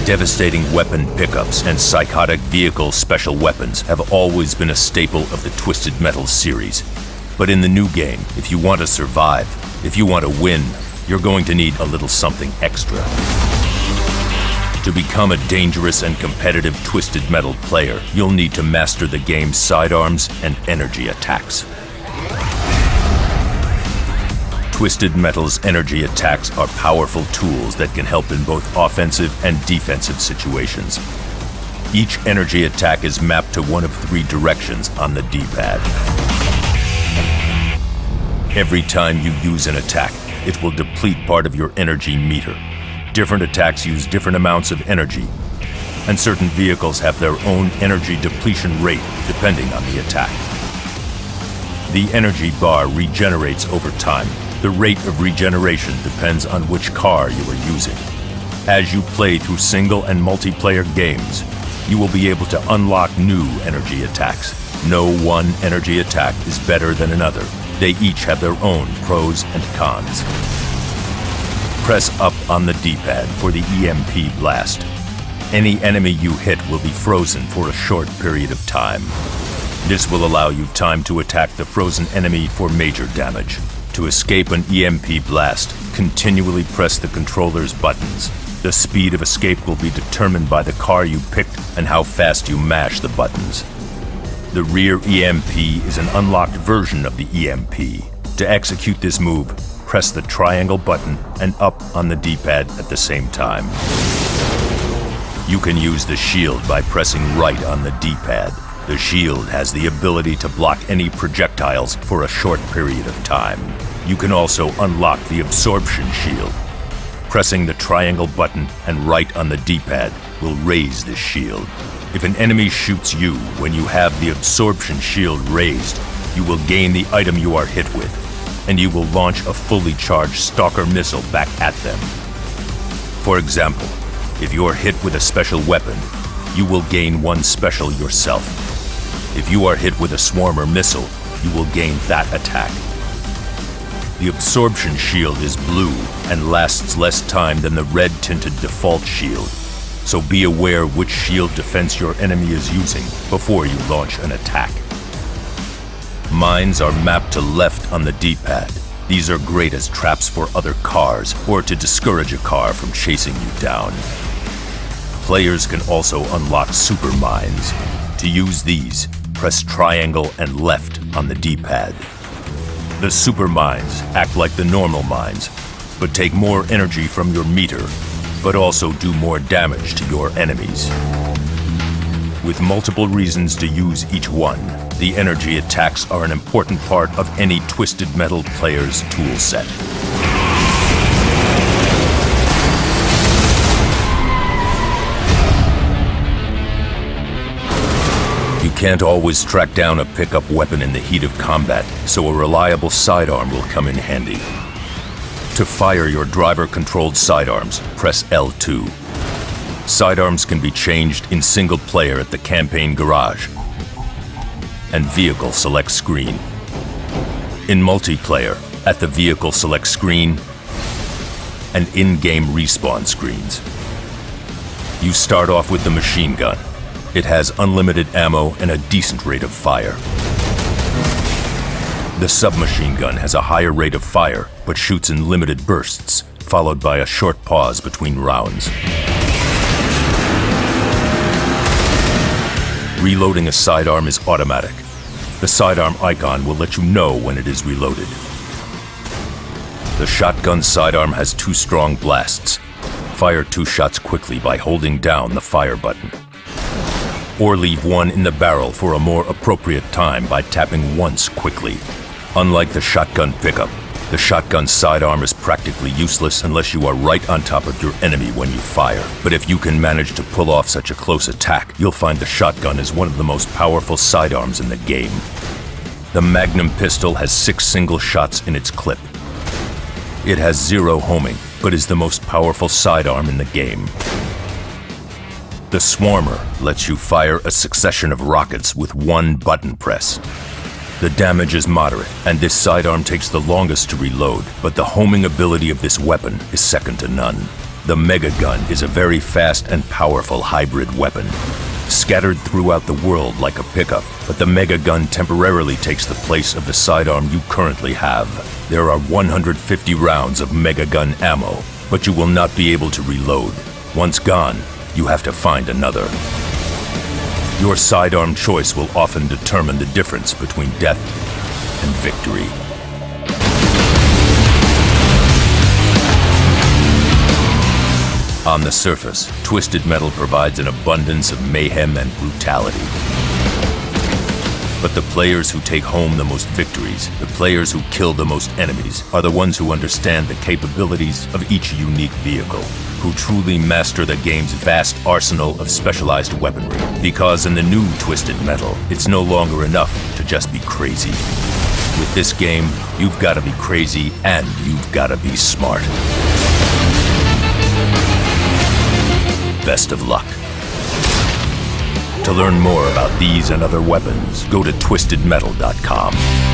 Devastating weapon pickups and psychotic vehicle special weapons have always been a staple of the Twisted Metal series. But in the new game, if you want to survive, if you want to win, you're going to need a little something extra. To become a dangerous and competitive Twisted Metal player, you'll need to master the game's sidearms and energy attacks. Twisted Metal's energy attacks are powerful tools that can help in both offensive and defensive situations. Each energy attack is mapped to one of 3 directions on the D-pad. Every time you use an attack, it will deplete part of your energy meter. Different attacks use different amounts of energy, and certain vehicles have their own energy depletion rate depending on the attack. The energy bar regenerates over time. The rate of regeneration depends on which car you are using. As you play through single and multiplayer games, you will be able to unlock new energy attacks. No one energy attack is better than another. They each have their own pros and cons. Press up on the D-pad for the EMP blast. Any enemy you hit will be frozen for a short period of time. This will allow you time to attack the frozen enemy for major damage. To escape an EMP blast, continually press the controller's buttons. The speed of escape will be determined by the car you picked and how fast you mash the buttons. The rear EMP is an unlocked version of the EMP. To execute this move, press the triangle button and up on the D-pad at the same time. You can use the shield by pressing right on the D-pad. The shield has the ability to block any projectiles for a short period of time. You can also unlock the absorption shield. Pressing the triangle button and right on the D-pad will raise this shield. If an enemy shoots you when you have the absorption shield raised, you will gain the item you are hit with, and you will launch a fully charged Stalker missile back at them. For example, if you are hit with a special weapon, you will gain one special yourself. If you are hit with a Swarmer missile, you will gain that attack. The absorption shield is blue and lasts less time than the red-tinted default shield, so be aware which shield defense your enemy is using before you launch an attack. Mines are mapped to left on the D-pad. These are great as traps for other cars or to discourage a car from chasing you down. Players can also unlock super mines. To use these, press triangle and left on the D-pad. The super mines act like the normal mines, but take more energy from your meter, but also do more damage to your enemies. With multiple reasons to use each one, the energy attacks are an important part of any Twisted Metal player's toolset. You can't always track down a pickup weapon in the heat of combat, so a reliable sidearm will come in handy. To fire your driver-controlled sidearms, press L2. Sidearms can be changed in single player at the campaign garage and vehicle select screen. In multiplayer, at the vehicle select screen and in-game respawn screens. You start off with the machine gun. It has unlimited ammo and a decent rate of fire. The submachine gun has a higher rate of fire, but shoots in limited bursts, followed by a short pause between rounds. Reloading a sidearm is automatic. The sidearm icon will let you know when it is reloaded. The shotgun sidearm has 2 strong blasts. Fire 2 shots quickly by holding down the fire button. Or leave 1 in the barrel for a more appropriate time by tapping once quickly. Unlike the shotgun pickup, the shotgun sidearm is practically useless unless you are right on top of your enemy when you fire. But if you can manage to pull off such a close attack, you'll find the shotgun is one of the most powerful sidearms in the game. The Magnum pistol has 6 single shots in its clip. It has 0 homing, but is the most powerful sidearm in the game. The Swarmer lets you fire a succession of rockets with one button press. The damage is moderate, and this sidearm takes the longest to reload, but the homing ability of this weapon is second to none. The Mega Gun is a very fast and powerful hybrid weapon. Scattered throughout the world like a pickup, but the Mega Gun temporarily takes the place of the sidearm you currently have. There are 150 rounds of Mega Gun ammo, but you will not be able to reload. Once gone, you have to find another. Your sidearm choice will often determine the difference between death and victory. On the surface, Twisted Metal provides an abundance of mayhem and brutality. But the players who take home the most victories, the players who kill the most enemies, are the ones who understand the capabilities of each unique vehicle, who truly master the game's vast arsenal of specialized weaponry. Because in the new Twisted Metal, it's no longer enough to just be crazy. With this game, you've got to be crazy and you've got to be smart. Best of luck. To learn more about these and other weapons, go to twistedmetal.com.